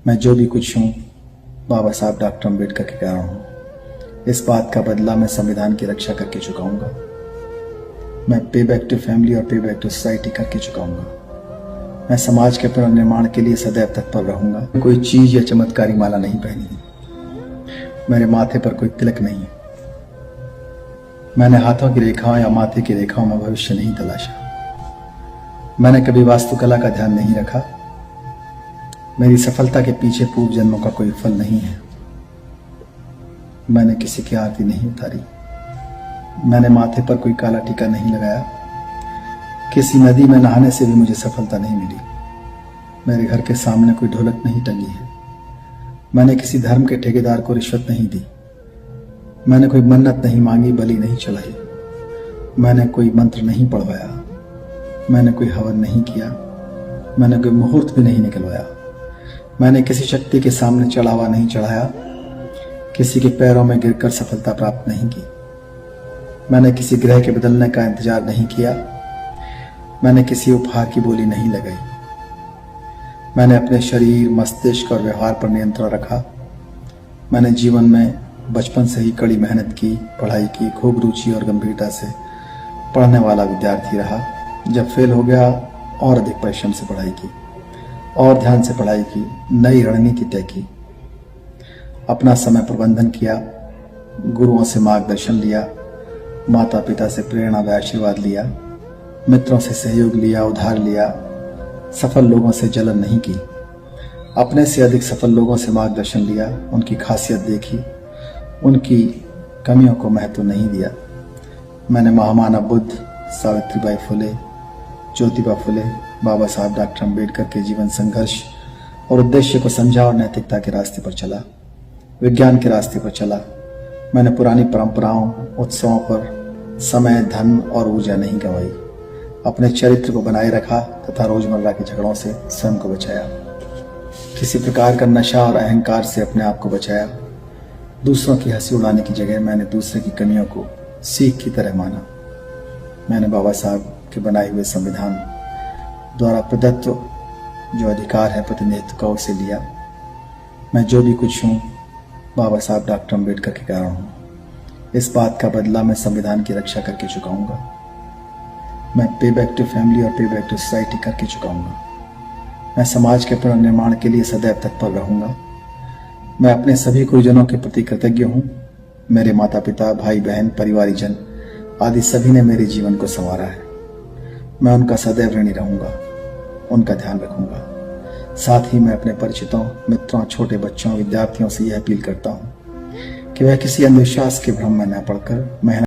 मैं जो भी कुछ हूँ बाबा साहब डॉक्टर अम्बेडकर के कारण हूँ। इस बात का बदला मैं संविधान की रक्षा करके चुकाऊंगा। मैं पे बैक टू फैमिली और पे बैक टू सोसाइटी करके चुकाऊंगा। मैं समाज के पुनर्निर्माण के लिए सदैव तत्पर रहूंगा। कोई चीज या चमत्कारी माला नहीं पहनी, मेरे माथे पर कोई तिलक नहीं है। मैंने हाथों की रेखाओं या माथे की रेखाओं में भविष्य नहीं तलाशा। मैंने कभी वास्तुकला का ध्यान नहीं रखा। मेरी सफलता के पीछे पूर्व जन्मों का कोई फल नहीं है। मैंने किसी की आरती नहीं उतारी। मैंने माथे पर कोई काला टीका नहीं लगाया। किसी नदी में नहाने से भी मुझे सफलता नहीं मिली। मेरे घर के सामने कोई ढोलक नहीं टंगी है। मैंने किसी धर्म के ठेकेदार को रिश्वत नहीं दी। मैंने कोई मन्नत नहीं मांगी, बलि नहीं चढ़ाई। मैंने कोई मंत्र नहीं पढ़वाया। मैंने कोई हवन नहीं किया। मैंने कोई मुहूर्त भी नहीं निकलवाया। मैंने किसी शक्ति के सामने चढ़ावा नहीं चढ़ाया। किसी के पैरों में गिरकर सफलता प्राप्त नहीं की। मैंने किसी ग्रह के बदलने का इंतजार नहीं किया। मैंने किसी उपहार की बोली नहीं लगाई। मैंने अपने शरीर, मस्तिष्क और व्यवहार पर नियंत्रण रखा। मैंने जीवन में बचपन से ही कड़ी मेहनत की, पढ़ाई की, खूब रुचि और गंभीरता से पढ़ने वाला विद्यार्थी रहा। जब फेल हो गया और अधिक परिश्रम से पढ़ाई की और ध्यान से पढ़ाई की, नई रणनीति तय की, अपना समय प्रबंधन किया, गुरुओं से मार्गदर्शन लिया, माता पिता से प्रेरणा व आशीर्वाद लिया, मित्रों से सहयोग लिया, उधार लिया, सफल लोगों से जलन नहीं की, अपने से अधिक सफल लोगों से मार्गदर्शन लिया, उनकी खासियत देखी, उनकी कमियों को महत्व नहीं दिया। मैंने महामानव बुद्ध, सावित्रीबाई फुले, ज्योतिबा फुले, बाबा साहब डॉक्टर अम्बेडकर के जीवन संघर्ष और उद्देश्य को समझा और नैतिकता के रास्ते पर चला, विज्ञान के रास्ते पर चला। मैंने पुरानी परंपराओं, उत्सवों पर समय, धन और ऊर्जा नहीं गंवाई। अपने चरित्र को बनाए रखा तथा रोजमर्रा के झगड़ों से स्वयं को बचाया। किसी प्रकार का नशा और अहंकार से अपने आप को बचाया। दूसरों की हंसी उड़ाने की जगह मैंने दूसरे की कमियों को सीख की तरह माना। मैंने बाबा साहब के बनाए हुए संविधान द्वारा प्रदत्त जो अधिकार है प्रतिनिधित्व का, उसे लिया। मैं जो भी कुछ हूँ बाबा साहब डॉक्टर अम्बेडकर के कारण हूँ। इस बात का बदला मैं संविधान की रक्षा करके चुकाऊंगा। मैं पे बैक टू फैमिली और पे बैक टू सोसाइटी करके चुकाऊंगा। मैं समाज के पुनर्निर्माण के लिए सदैव तत्पर रहूंगा। मैं अपने सभी गुरुजनों के प्रति कृतज्ञ हूँ। मेरे माता पिता, भाई बहन, परिवारीजन आदि सभी ने मेरे जीवन को संवारा है। मैं उनका सदैव ऋणी रहूंगा, उनका ध्यान रखूंगा। साथ ही मैं अपने परिचितों, मित्रों, छोटे बच्चों, विद्यार्थियों से यह अपील करता हूँ कि वह किसी अंधविश्वास के भ्रम में न पड़कर मेहनत